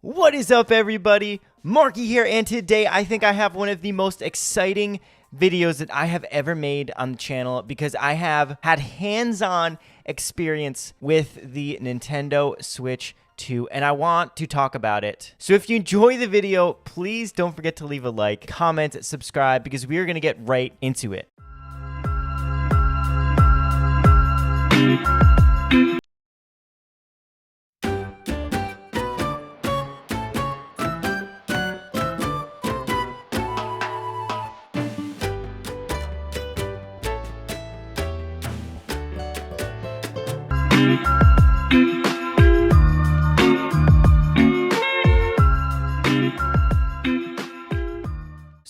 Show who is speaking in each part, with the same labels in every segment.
Speaker 1: What is up, everybody? Marky here, and today I think I have one of the most exciting videos that I have ever made on the channel because I have had hands-on experience with the Nintendo Switch 2, and I want to talk about it. So if you enjoy the video, please don't forget to leave a like, comment, subscribe, because we are going to get right into it.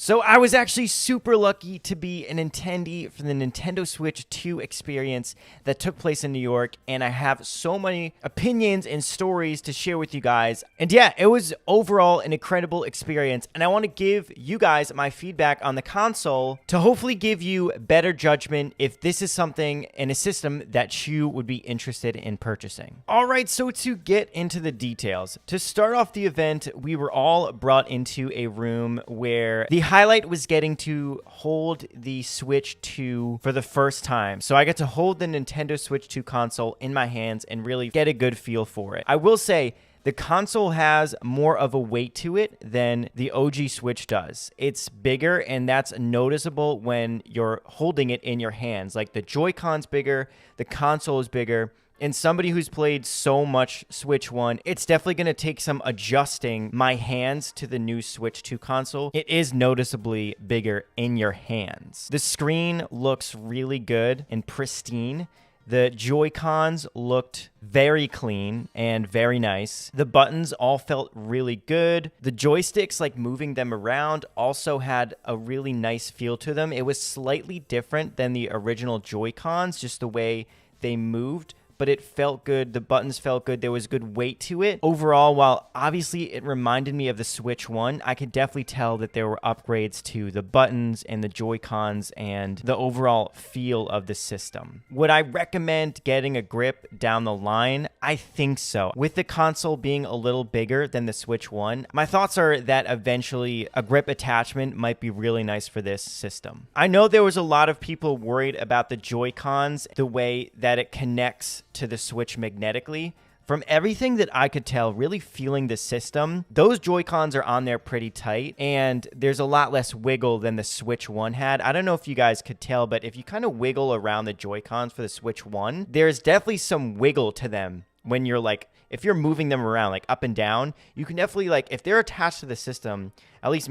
Speaker 1: So I was actually super lucky to be an attendee for the Nintendo Switch 2 experience that took place in New York, and I have so many opinions and stories to share with you guys. And yeah, it was overall an incredible experience, and I want to give you guys my feedback on the console to hopefully give you better judgment if this is something in a system that you would be interested in purchasing. All right, so to get into the details, to start off the event, we were all brought into a room where the highlight was getting to hold the Switch 2 for the first time. So I got to hold the Nintendo Switch 2 console in my hands and really get a good feel for it. I will say, the console has more of a weight to it than the OG Switch does. It's bigger, and that's noticeable when you're holding it in your hands. Like, the Joy-Con's bigger, the console is bigger. And somebody who's played so much Switch 1, it's definitely going to take some adjusting my hands to the new Switch 2 console. It is noticeably bigger in your hands. The screen looks really good and pristine. The Joy-Cons looked very clean and very nice. The buttons all felt really good. The joysticks, like moving them around, also had a really nice feel to them. It was slightly different than the original Joy-Cons, just the way they moved, but it felt good. The buttons felt good. There was good weight to it. Overall, while obviously it reminded me of the Switch 1, I could definitely tell that there were upgrades to the buttons and the Joy-Cons and the overall feel of the system. Would I recommend getting a grip down the line? I think so. With the console being a little bigger than the Switch 1, my thoughts are that eventually a grip attachment might be really nice for this system. I know there was a lot of people worried about the Joy-Cons, the way that it connects to the Switch magnetically. From everything that I could tell, really feeling the system, those Joy-Cons are on there pretty tight, and there's a lot less wiggle than the Switch 1 had. I don't know if you guys could tell, but if you kind of wiggle around the Joy-Cons for the Switch 1, there's definitely some wiggle to them when you're like, if you're moving them around, like up and down, you can definitely, like, if they're attached to the system, at least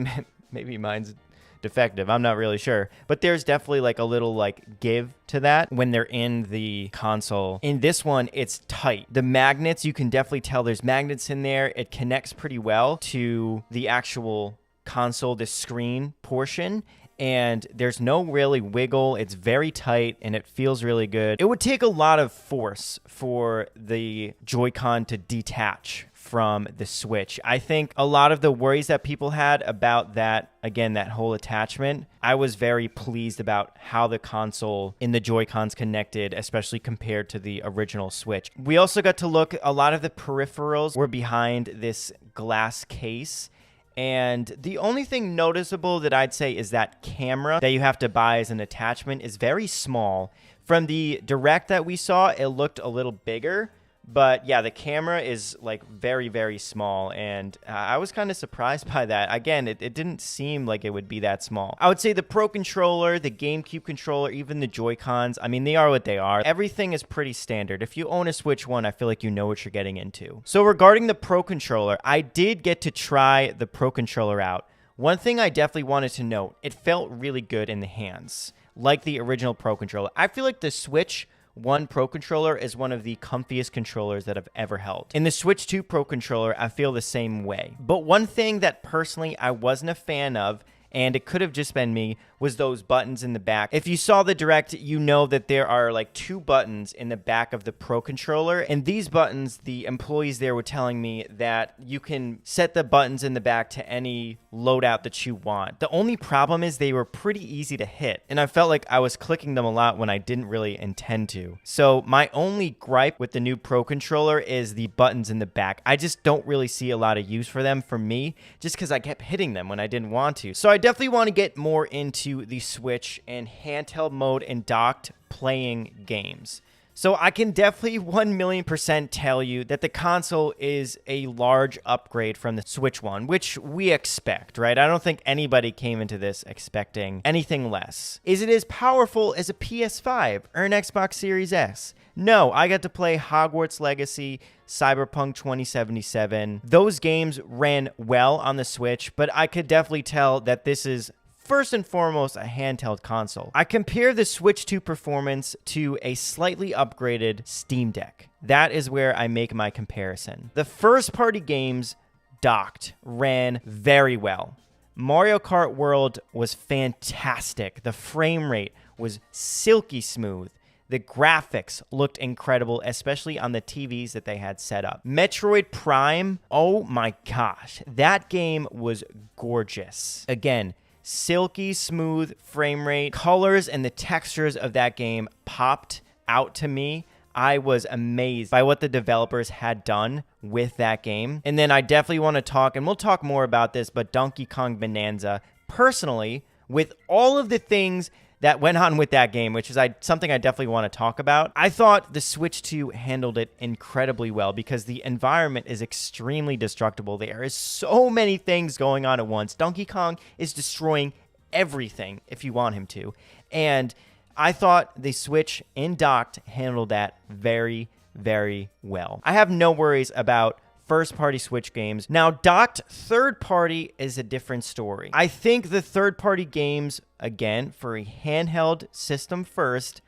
Speaker 1: maybe mine's defective, I'm not really sure, but there's definitely like a little like give to that when they're in the console. In this one, it's tight. The magnets, you can definitely tell there's magnets in there. It connects pretty well to the actual console, the screen portion, and there's no really wiggle. It's very tight and it feels really good. It would take a lot of force for the Joy-Con to detach from the Switch. I think a lot of the worries that people had about that, again, that whole attachment, I was very pleased about how the console in the Joy-Cons connected, especially compared to the original Switch. We also got to look, a lot of the peripherals were behind this glass case. And the only thing noticeable that I'd say is that camera that you have to buy as an attachment is very small. From the Direct that we saw, it looked a little bigger. But yeah, the camera is like very, very small, and I was kind of surprised by that. Again, it didn't seem like it would be that small. I would say the Pro Controller, the GameCube controller, even the Joy-Cons, I mean, they are what they are. Everything is pretty standard. If you own a Switch 1, I feel like you know what you're getting into. So regarding the Pro Controller, I did get to try the Pro Controller out. One thing I definitely wanted to note, it felt really good in the hands, like the original Pro Controller. I feel like the Switch 1 Pro Controller is one of the comfiest controllers that I've ever held. In the Switch 2 Pro Controller, I feel the same way. But one thing that personally I wasn't a fan of and it could have just been me, was those buttons in the back. If you saw the Direct, you know that there are like 2 buttons in the back of the Pro Controller, and these buttons, the employees there were telling me that you can set the buttons in the back to any loadout that you want. The only problem is they were pretty easy to hit, and I felt like I was clicking them a lot when I didn't really intend to. So my only gripe with the new Pro Controller is the buttons in the back. I just don't really see a lot of use for them for me, just because I kept hitting them when I didn't want to. So I definitely want to get more into the Switch and handheld mode and docked playing games. So I can definitely 1,000,000% tell you that the console is a large upgrade from the Switch One, which we expect, right? I don't think anybody came into this expecting anything less. Is it as powerful as a PS5 or an Xbox Series S? No, I got to play Hogwarts Legacy, Cyberpunk 2077. Those games ran well on the Switch, but I could definitely tell that this is first and foremost a handheld console. I compare the Switch 2 performance to a slightly upgraded Steam Deck. That is where I make my comparison. The first-party games docked ran very well. Mario Kart World was fantastic. The frame rate was silky smooth. The graphics looked incredible, especially on the TVs that they had set up. Metroid Prime, oh my gosh, that game was gorgeous. Again, silky smooth frame rate. Colors and the textures of that game popped out to me. I was amazed by what the developers had done with that game. And then I definitely want to talk, and we'll talk more about this, but Donkey Kong Bananza, personally, with all of the things that went on with that game, which is something I definitely want to talk about. I thought the Switch 2 handled it incredibly well because the environment is extremely destructible. There is so many things going on at once. Donkey Kong is destroying everything if you want him to. And I thought the Switch in docked handled that very, very well. I have no worries about first-party Switch games. Now, docked third-party is a different story. I think the third-party games, again, for a handheld system first,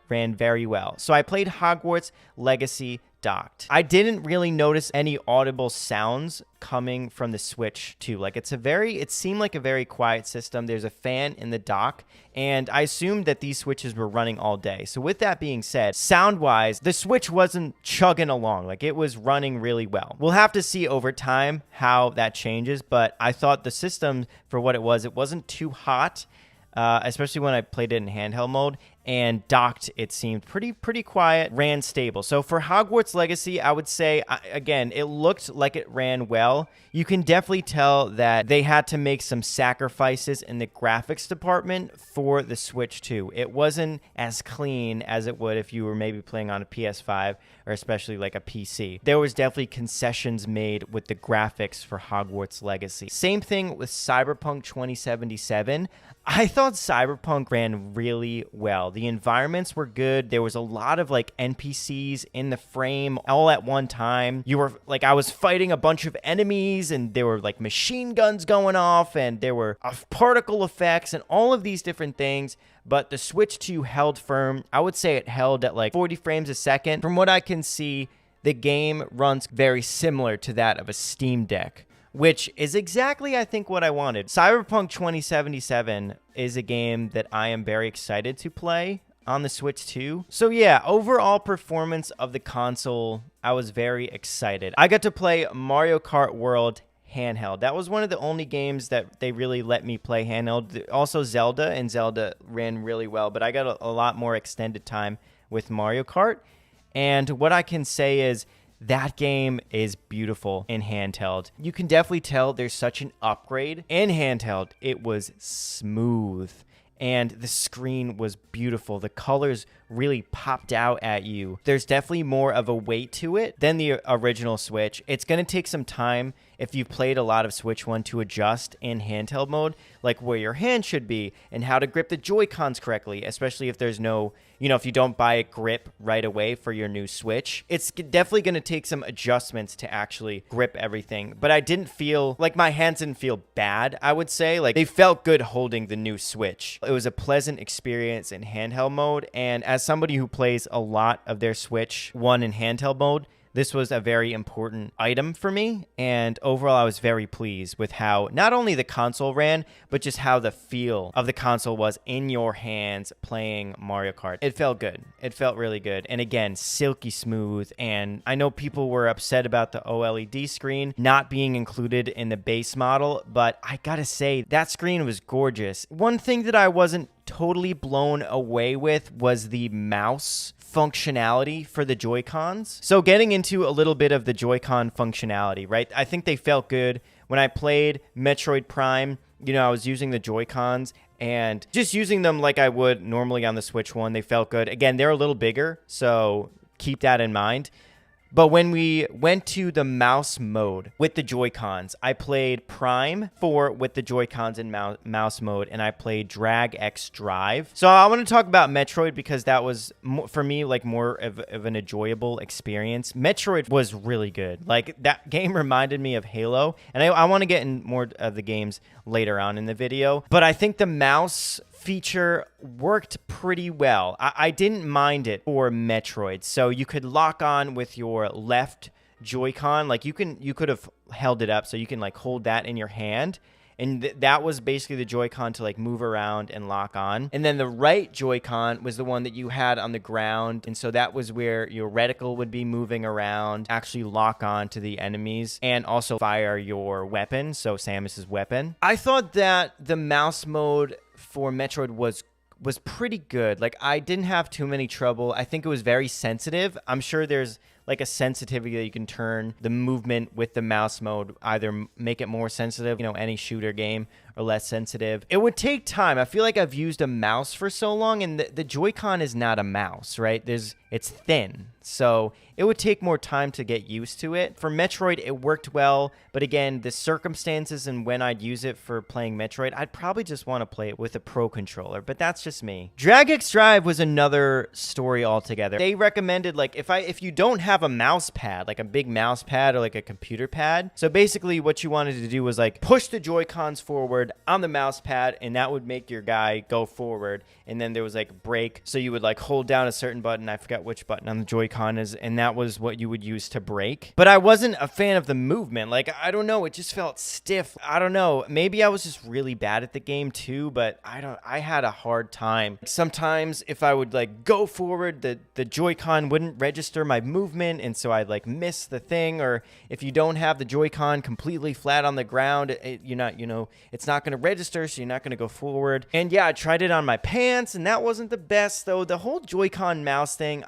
Speaker 1: ran very well. So I played Hogwarts Legacy docked. I didn't really notice any audible sounds coming from the Switch 2. Like it seemed like a very quiet system. There's a fan in the dock, and I assumed that these Switches were running all day. So with that being said, sound-wise, the Switch wasn't chugging along. Like it was running really well. We'll have to see over time how that changes, but I thought the system, for what it wasn't too hot, especially when I played it in handheld mode, and docked, it seemed pretty quiet, ran stable. So for Hogwarts Legacy, I would say, again, it looked like it ran well. You can definitely tell that they had to make some sacrifices in the graphics department for the Switch 2. It wasn't as clean as it would if you were maybe playing on a PS5 or especially like a PC. There was definitely concessions made with the graphics for Hogwarts Legacy. Same thing with Cyberpunk 2077. I thought Cyberpunk ran really well. The environments were good. There was a lot of like NPCs in the frame all at one time. I was fighting a bunch of enemies, and there were like machine guns going off, and there were particle effects and all of these different things. But the Switch 2 held firm. I would say it held at like 40 frames a second. From what I can see, the game runs very similar to that of a Steam Deck, which is exactly, I think, what I wanted. Cyberpunk 2077 is a game that I am very excited to play on the Switch 2. So yeah, overall performance of the console, I was very excited. I got to play Mario Kart World handheld. That was one of the only games that they really let me play handheld. Also Zelda ran really well, but I got a lot more extended time with Mario Kart. And what I can say is, that game is beautiful in handheld. You can definitely tell there's such an upgrade. In handheld, it was smooth, and the screen was beautiful. The colors really popped out at you. There's definitely more of a weight to it than the original Switch. It's going to take some time if you've played a lot of Switch 1 to adjust in handheld mode, like where your hand should be and how to grip the Joy-Cons correctly, especially if there's no, if you don't buy a grip right away for your new Switch. It's definitely going to take some adjustments to actually grip everything, but I didn't feel like my hands didn't feel bad. I would say like they felt good holding the new Switch. It was a pleasant experience in handheld mode, and as somebody who plays a lot of their Switch 1 in handheld mode, this was a very important item for me. And overall, I was very pleased with how not only the console ran, but just how the feel of the console was in your hands playing Mario Kart. It felt good. It felt really good. And again, silky smooth. And I know people were upset about the OLED screen not being included in the base model, but I gotta say, that screen was gorgeous. One thing that I wasn't totally blown away with was the mouse functionality for the Joy-Cons. So getting into a little bit of the Joy-Con functionality, right? I think they felt good. When I played Metroid Prime, I was using the Joy-Cons and just using them like I would normally on the Switch one. They felt good. Again, they're a little bigger, so keep that in mind. But when we went to the mouse mode with the Joy-Cons, I played Prime 4 with the Joy-Cons in mouse mode, and I played Drag X Drive. So I want to talk about Metroid because that was, for me, like more of an enjoyable experience. Metroid was really good. Like, that game reminded me of Halo, and I want to get in more of the games later on in the video. But I think the mouse feature worked pretty well. I didn't mind it for Metroid. So you could lock on with your left Joy-Con. Like you could have held it up so you can like hold that in your hand. And that was basically the Joy-Con to like move around and lock on. And then the right Joy-Con was the one that you had on the ground. And so that was where your reticle would be moving around, actually lock on to the enemies, and also fire your weapon. So Samus's weapon. I thought that the mouse mode for Metroid was pretty good. Like, I didn't have too many trouble. I think it was very sensitive. I'm sure there's like a sensitivity that you can turn the movement with the mouse mode, either make it more sensitive, any shooter game, or less sensitive. It would take time. I feel like I've used a mouse for so long, and the Joy-Con is not a mouse, right? It's thin, so it would take more time to get used to it. For Metroid, it worked well, but again, the circumstances and when I'd use it for playing Metroid, I'd probably just want to play it with a Pro Controller, but that's just me. Drag X Drive was another story altogether. They recommended, like, if you don't have a mouse pad, like a big mouse pad or like a computer pad, so basically what you wanted to do was like push the Joy-Cons forward on the mouse pad, and that would make your guy go forward. And then there was like brake, so you would like hold down a certain button. I forgot which button on the Joy-Con is, and that was what you would use to brake. But I wasn't a fan of the movement. Like, I don't know, it just felt stiff. I don't know, maybe I was just really bad at the game too, but I had a hard time. Sometimes if I would like go forward, the Joy-Con wouldn't register my movement, and so I'd like miss the thing. Or if you don't have the Joy-Con completely flat on the ground, it's not going to register, so you're not going to go forward. And yeah, I tried it on my pants, and that wasn't the best, though. The whole Joy-Con mouse thing,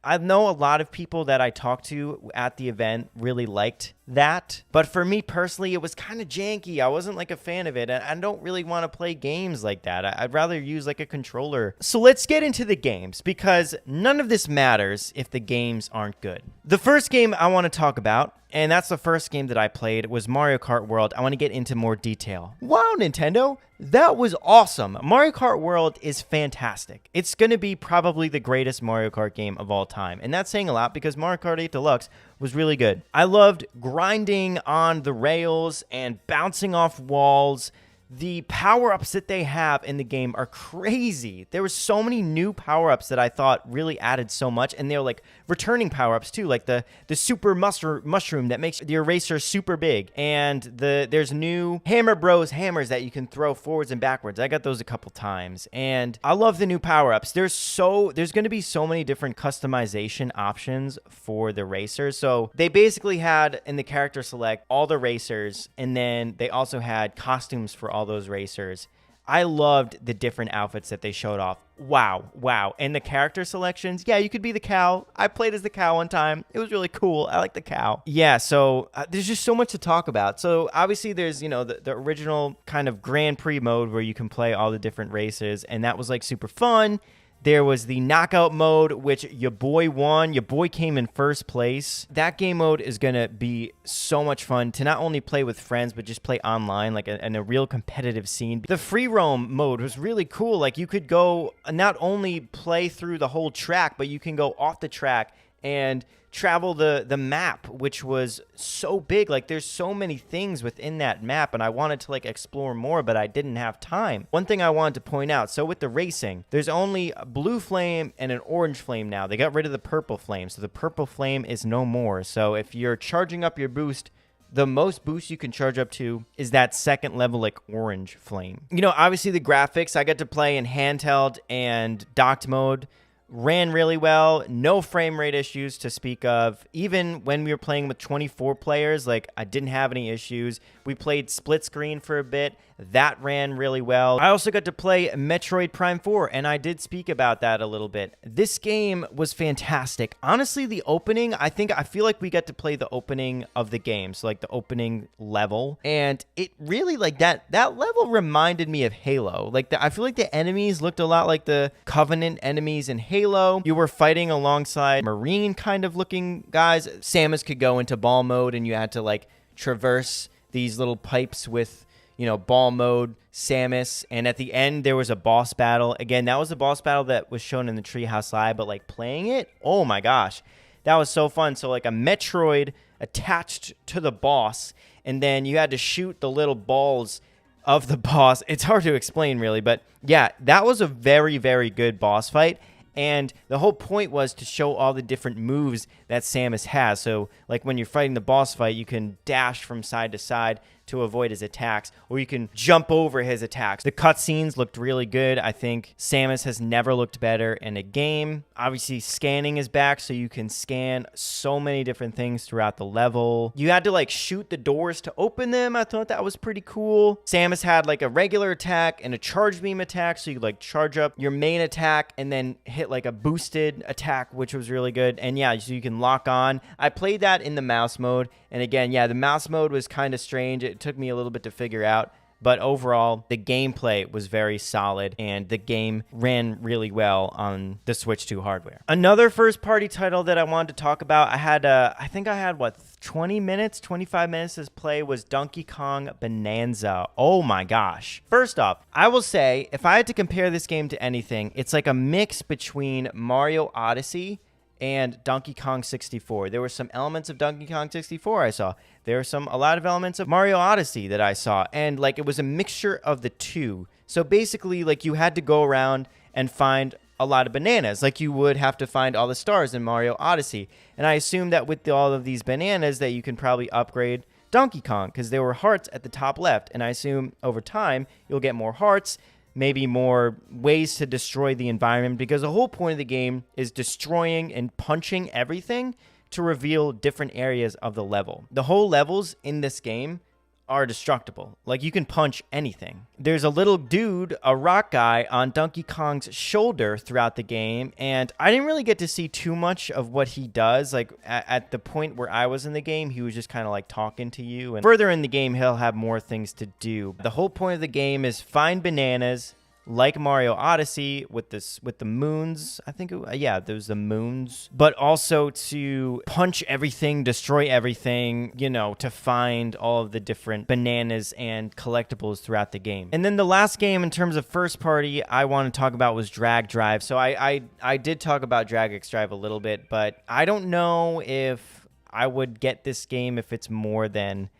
Speaker 1: I know a lot of people that I talked to at the event really liked that, but for me personally, it was kind of janky. I wasn't like a fan of it, and I don't really want to play games like that. I'd rather use like a controller. So let's get into the games, because none of this matters if the games aren't good. The first game I want to talk about, and that's the first game that I played, was Mario Kart World. I want to get into more detail. Wow, Nintendo, that was awesome. Mario Kart World is fantastic. It's going to be probably the greatest Mario Kart game of all time. And that's saying a lot because Mario Kart 8 Deluxe was really good. I loved grinding on the rails and bouncing off walls. The power-ups that they have in the game are crazy. There were so many new power-ups that I thought really added so much, and they're like returning power-ups too, like the super mushroom that makes the eraser super big, and there's new Hammer Bros hammers that you can throw forwards and backwards. I got those a couple times, and I love the new power-ups. There's going to be so many different customization options for the racers. So they basically had in the character select all the racers, and then they also had costumes for all those racers. I loved the different outfits that they showed off. Wow. And the character selections, yeah, you could be the cow. I played as the cow one time. It was really cool. I like the cow. Yeah, so there's just so much to talk about. So obviously there's, the original kind of Grand Prix mode where you can play all the different races, and that was like super fun. There was the knockout mode, which your boy won. Your boy came in first place. That game mode is going to be so much fun to not only play with friends, but just play online, like in a real competitive scene. The free roam mode was really cool. Like, you could go not only play through the whole track, but you can go off the track and travel the map, which was so big. Like, there's so many things within that map, and I wanted to like explore more, but I didn't have time. One thing I wanted to point out, so with the racing, there's only a blue flame and an orange flame now. They got rid of the purple flame, so the purple flame is no more. So if you're charging up your boost, the most boost you can charge up to is that second level, like orange flame. You know, obviously the graphics, I got to play in handheld and docked mode. Ran really well, no frame rate issues to speak of. Even when we were playing with 24 players, like, I didn't have any issues. We played split screen for a bit. That ran really well. I also got to play Metroid Prime 4, and I did speak about that a little bit. This game was fantastic. Honestly, the opening, I feel like we got to play the opening of the game, so like the opening level, and it really, like, that level reminded me of Halo. Like, I feel like the enemies looked a lot like the Covenant enemies in Halo. You were fighting alongside Marine kind of looking guys. Samus could go into ball mode, and you had to like traverse these little pipes with, you know, ball mode Samus. And at the end, there was a boss battle. Again, that was a boss battle that was shown in the Treehouse Live, but like playing it, oh my gosh, that was so fun. So like a Metroid attached to the boss, and then you had to shoot the little balls of the boss. It's hard to explain really, but yeah, that was a very, very good boss fight. And the whole point was to show all the different moves that Samus has. So like when you're fighting the boss fight, you can dash from side to side to avoid his attacks, or you can jump over his attacks. The cutscenes looked really good. I think Samus has never looked better in a game. Obviously, scanning is back, so you can scan so many different things throughout the level. You had to like shoot the doors to open them. I thought that was pretty cool. Samus had like a regular attack and a charge beam attack, so you could like charge up your main attack and then hit like a boosted attack, which was really good. And yeah, so you can lock on. I played that in the mouse mode, and again, yeah, the mouse mode was kind of strange. It took me a little bit to figure out, but overall the gameplay was very solid and the game ran really well on the Switch 2 hardware. Another first party title that I wanted to talk about, I think I had 25 minutes to play, was Donkey Kong Bananza. Oh my gosh. First off, I will say, if I had to compare this game to anything, it's like a mix between Mario Odyssey and Donkey Kong 64. There were some elements of Donkey Kong 64 I saw. There were a lot of elements of Mario Odyssey that I saw. And like, it was a mixture of the two. So basically, like, you had to go around and find a lot of bananas, like you would have to find all the stars in Mario Odyssey. And I assume that with all of these bananas that you can probably upgrade Donkey Kong, because there were hearts at the top left. And I assume over time, you'll get more hearts, maybe more ways to destroy the environment, because the whole point of the game is destroying and punching everything to reveal different areas of the level. The whole levels in this game are destructible. Like, you can punch anything. There's a little dude, a rock guy, on Donkey Kong's shoulder throughout the game, and I didn't really get to see too much of what he does. Like, at the point where I was in the game, he was just kind of like talking to you, and further in the game, he'll have more things to do. The whole point of the game is find bananas, like Mario Odyssey with the moons. I think, there's the moons, but also to punch everything, destroy everything, you know, to find all of the different bananas and collectibles throughout the game. And then the last game in terms of first party I want to talk about was Drag Drive. So I did talk about Drag X Drive a little bit, but I don't know if I would get this game if it's more than,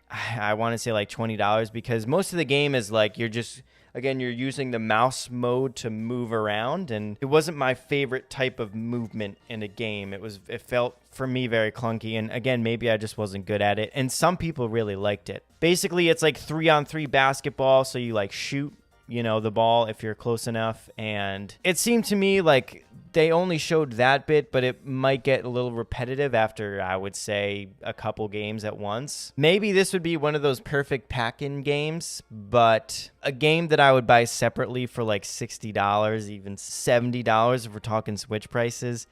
Speaker 1: I want to say like $20, because most of the game is like, you're using the mouse mode to move around, and it wasn't my favorite type of movement in a game. It felt, for me, very clunky, and again, maybe I just wasn't good at it, and some people really liked it. Basically, it's like 3-on-3 basketball, so you like shoot, you know, the ball if you're close enough, and it seemed to me like they only showed that bit, but it might get a little repetitive after, I would say, a couple games at once. Maybe this would be one of those perfect pack-in games, but a game that I would buy separately for like $60, even $70 if we're talking Switch prices,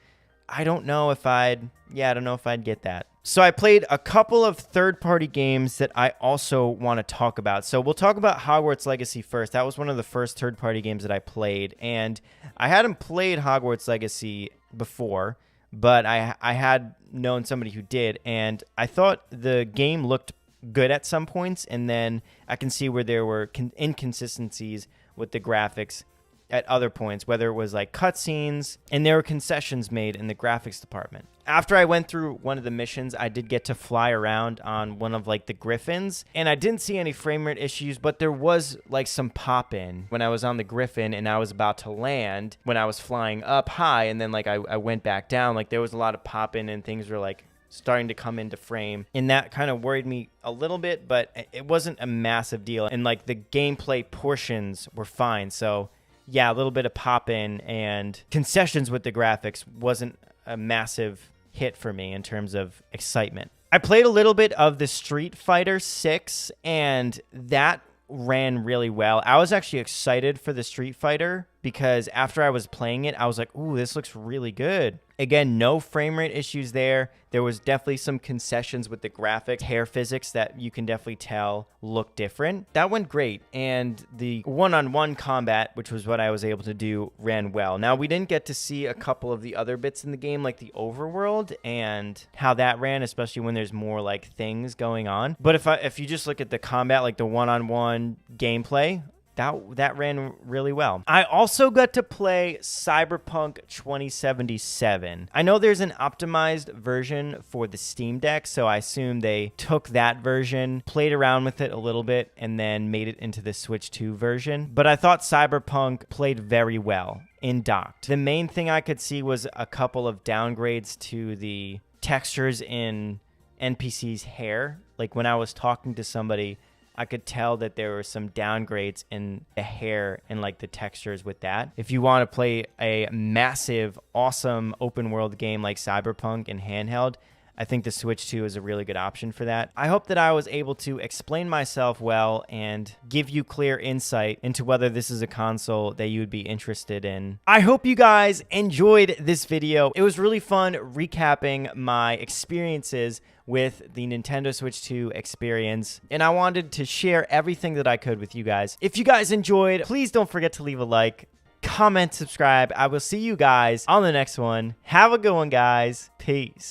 Speaker 1: I don't know if I'd get that. So I played a couple of third-party games that I also want to talk about. So we'll talk about Hogwarts Legacy first. That was one of the first third-party games that I played, and I hadn't played Hogwarts Legacy before, but I had known somebody who did, and I thought the game looked good at some points, and then I can see where there were inconsistencies with the graphics at other points, whether it was like cutscenes, and there were concessions made in the graphics department. After I went through one of the missions, I did get to fly around on one of like the Griffins, and I didn't see any frame rate issues, but there was like some pop-in when I was on the Griffin and I was about to land when I was flying up high, and then like I went back down. Like there was a lot of pop-in and things were like starting to come into frame, and that kind of worried me a little bit, but it wasn't a massive deal, and like the gameplay portions were fine. So yeah, a little bit of pop-in and concessions with the graphics wasn't a massive hit for me in terms of excitement. I played a little bit of the Street Fighter 6, and that ran really well. I was actually excited for the Street Fighter because after I was playing it, I was like, ooh, this looks really good. Again, no frame rate issues there. There was definitely some concessions with the graphics, hair physics that you can definitely tell look different. That went great. And the one-on-one combat, which was what I was able to do, ran well. Now, we didn't get to see a couple of the other bits in the game, like the overworld and how that ran, especially when there's more like things going on. But if you just look at the combat, like the one-on-one gameplay, that ran really well. I also got to play Cyberpunk 2077. I know there's an optimized version for the Steam Deck, so I assume they took that version, played around with it a little bit, and then made it into the Switch 2 version. But I thought Cyberpunk played very well in docked. The main thing I could see was a couple of downgrades to the textures in NPC's hair. Like when I was talking to somebody, I could tell that there were some downgrades in the hair and like the textures with that. If you want to play a massive, awesome open world game like Cyberpunk and handheld, I think the Switch 2 is a really good option for that. I hope that I was able to explain myself well and give you clear insight into whether this is a console that you would be interested in. I hope you guys enjoyed this video. It was really fun recapping my experiences with the Nintendo Switch 2 experience, and I wanted to share everything that I could with you guys. If you guys enjoyed, please don't forget to leave a like, comment, subscribe. I will see you guys on the next one. Have a good one, guys. Peace.